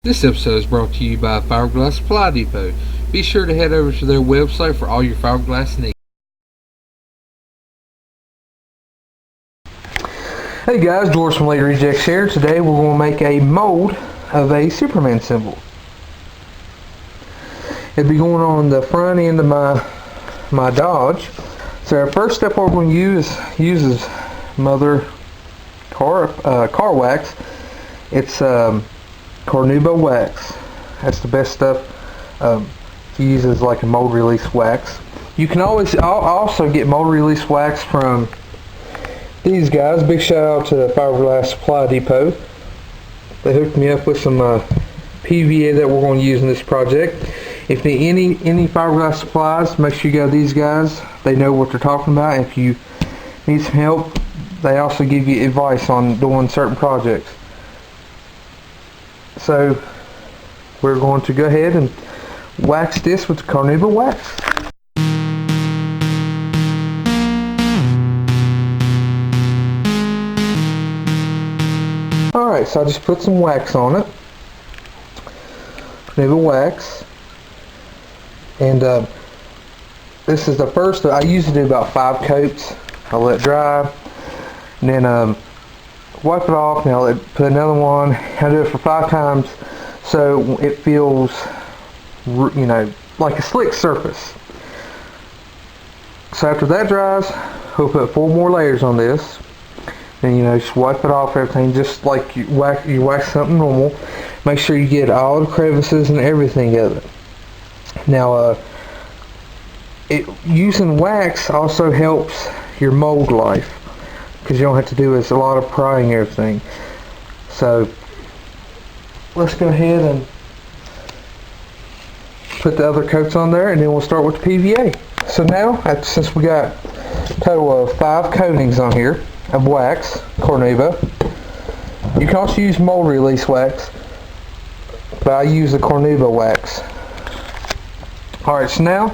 This episode is brought to you by Fiberglass Supply Depot. Be sure to head over to their website for all your fiberglass needs. Hey guys, George from Late Rejects here. Today we're going to make a mold of a Superman symbol. It'll be going on the front end of my Dodge. So our first step we're going to use is Mother car wax. It's Carnauba wax. That's the best stuff to use as like a mold release wax. You can always also get mold release wax from these guys. Big shout out to the Fiberglass Supply Depot. They hooked me up with some PVA that we're going to use in this project. If you need any fiberglass supplies, make sure you got these guys. They know what they're talking about. If you need some help, they also give you advice on doing certain projects. So we're going to go ahead and wax this with the Carnauba wax. Alright, so I just put some wax on it. Carnauba wax. And this is the first. I usually do about 5 coats. I'll let it dry. And then wipe it off, and I'll put another one. I do it for 5 times so it feels, you know, like a slick surface. So after that dries, we'll put 4 more layers on this. And you know, just wipe it off, everything just like you wax something normal. Make sure you get all the crevices and everything of it. Now using wax also helps your mold life, because you don't have to do a lot of prying and everything. So let's go ahead and put the other coats on there, and then we'll start with the PVA. So now, since we got a total of 5 coatings on here of wax, Carnauba, you can also use mold release wax, but I use the Carnauba wax. Alright, so now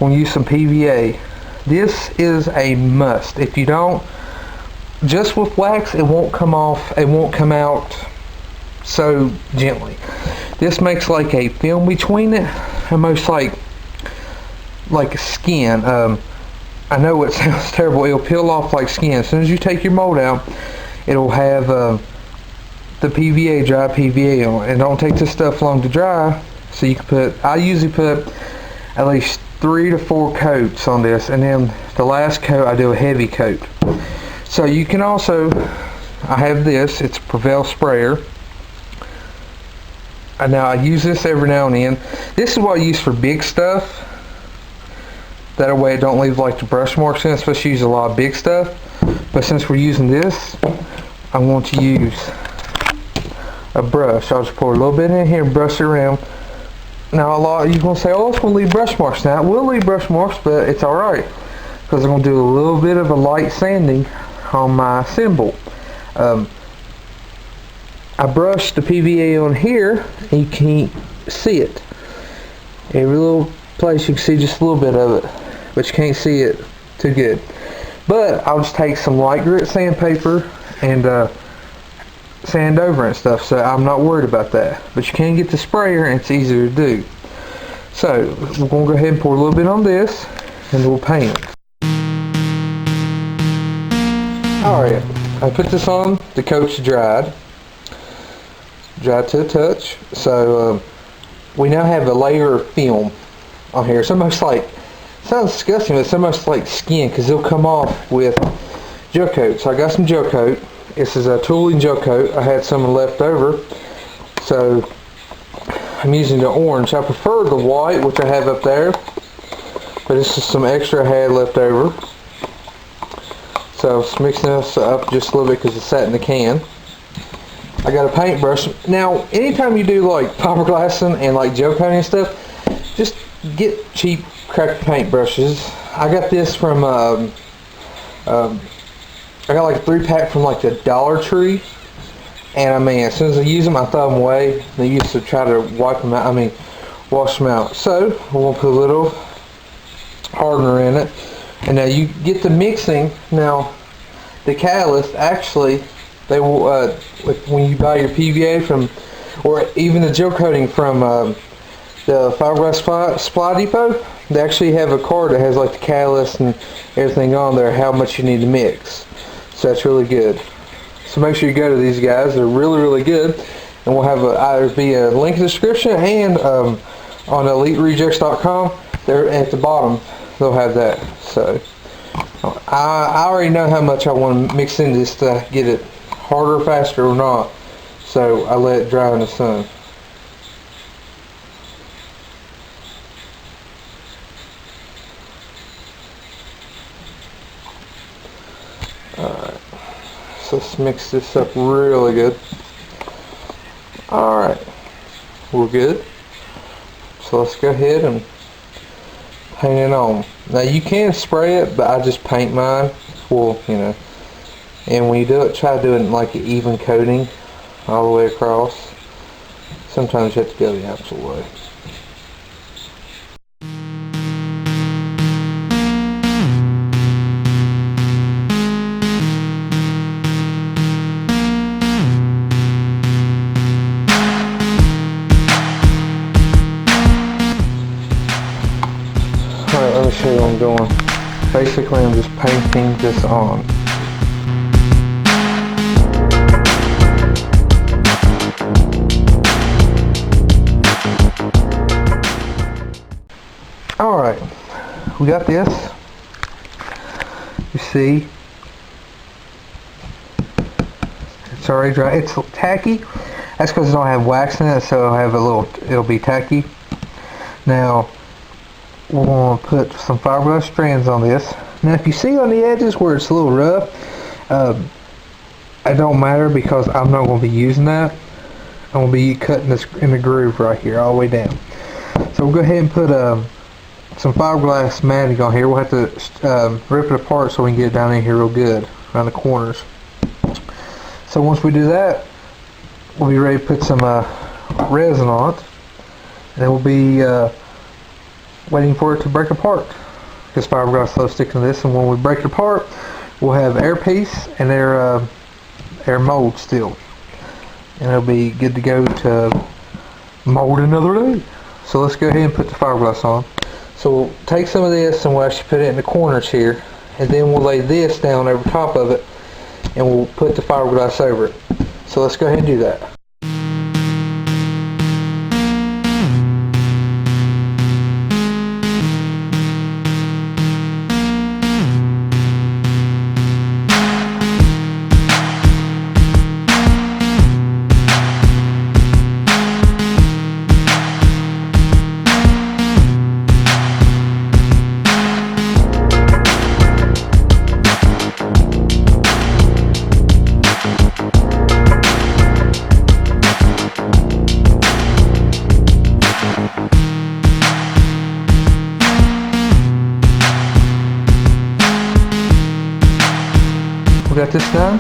we'll use some PVA. This is a must. If you don't, just with wax, it won't come off, it won't come out so gently. This makes like a film between it, almost like a skin. I know it sounds terrible, it'll peel off like skin. As soon as you take your mold out, it'll have the PVA, dry PVA on it. And don't take this stuff long to dry, so you can put, I usually put at least 3 to 4 coats on this, and then the last coat I do a heavy coat. So you can also, I have this, it's a Prevail sprayer. And now I use this every now and then. This is what I use for big stuff. That way it don't leave like the brush marks in, especially use a lot of big stuff. But since we're using this, I want to use a brush. I'll just pour a little bit in here and brush it around. Now a lot of you gonna say, oh, it's gonna leave brush marks. Now it will leave brush marks, but it's alright, because I'm gonna do a little bit of a light sanding on my symbol. I brushed the PVA on here, and you can't see it. Every little place you can see just a little bit of it, but you can't see it too good. But I'll just take some light grit sandpaper and sand over and stuff, so I'm not worried about that. But you can get the sprayer, and it's easier to do. So we're going to go ahead and pour a little bit on this, and we'll paint it. Alright, I put this on, the coat's dried to the touch. So we now have a layer of film on here. It's almost like, sounds disgusting, but it's almost like skin, because it'll come off with gel coat. So I got some gel coat. This is a tooling gel coat. I had some left over, so I'm using the orange. I prefer the white, which I have up there, but this is some extra I had left over. So I'm mixing this up just a little bit because it sat in the can. I got a paintbrush. Now, anytime you do like fiberglassing and like gel coating and stuff, just get cheap crappy paintbrushes. I got this from I got like a 3-pack from like the Dollar Tree, and I mean, as soon as I use them, I throw them away. They used to try to wipe them out, wash them out. So we're gonna put a little hardener in it, and now you get the mixing. Now the catalyst, actually, they will when you buy your PVA from or even the gel coating from the Fiberglass Supply Depot. They actually have a card that has like the catalyst and everything on there, how much you need to mix. So that's really good. So make sure you go to these guys. They're really, really good. And we'll have either be a link in the description and on EliteRejects.com. They're at the bottom. They'll have that. So I already know how much I want to mix in this to get it harder, faster, or not. So I let it dry in the sun. Alright, so let's mix this up really good. Alright, we're good. So let's go ahead and paint it on. Now you can spray it, but I just paint mine. Well, you know. And when you do it, try doing like an even coating all the way across. Sometimes you have to go the opposite way. Alright, let me show you what I'm doing. Basically, I'm just painting this on. Alright, we got this. You see, it's already dry. It's tacky. That's because it don't have wax in it, so it'll be tacky. Now, we're going to put some fiberglass strands on this. Now if you see on the edges where it's a little rough, it don't matter because I'm not going to be using that. I'm going to be cutting this in the groove right here all the way down. So we'll go ahead and put some fiberglass matting on here. We'll have to rip it apart so we can get it down in here real good around the corners. So once we do that, we'll be ready to put some resin on it, and then we'll be waiting for it to break apart because fiberglass slow sticking to this. And when we break it apart, we'll have air piece and air mold still, and it'll be good to go to mold another day. So let's go ahead and put the fiberglass on. So we'll take some of this and we'll actually put it in the corners here, and then we'll lay this down over top of it and we'll put the fiberglass over it. So let's go ahead and do that. We got this done.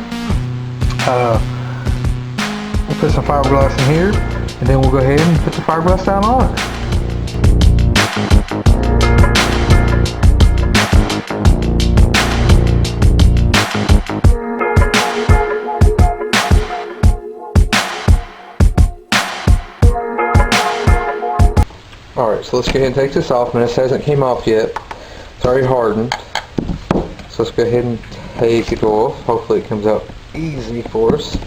We'll put some fiberglass in here, and then we'll go ahead and put the fiberglass down on it. Alright, so let's go ahead and take this off, and this hasn't came off yet. It's already hardened. So let's go ahead and take it off. Hopefully it comes out easy for us.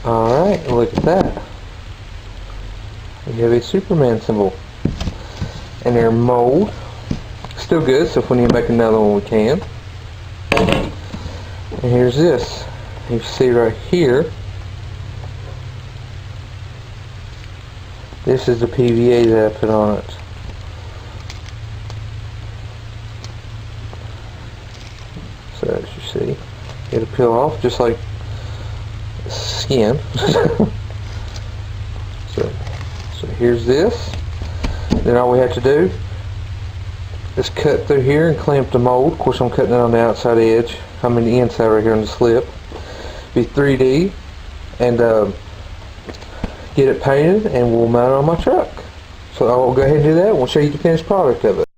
Alright, look at that. We have a Superman symbol. And their mold. Still good, so if we need to make another one we can. And here's this. You see right here. This is the PVA that I put on it. So as you see, it'll peel off just like skin. So here's this. Then all we have to do Just cut through here and clamp the mold. Of course, I'm cutting it on the outside edge. I'm in the inside right here on the slip. Be 3D, and get it painted, and we'll mount it on my truck. So I'll go ahead and do that. We'll show you the finished product of it.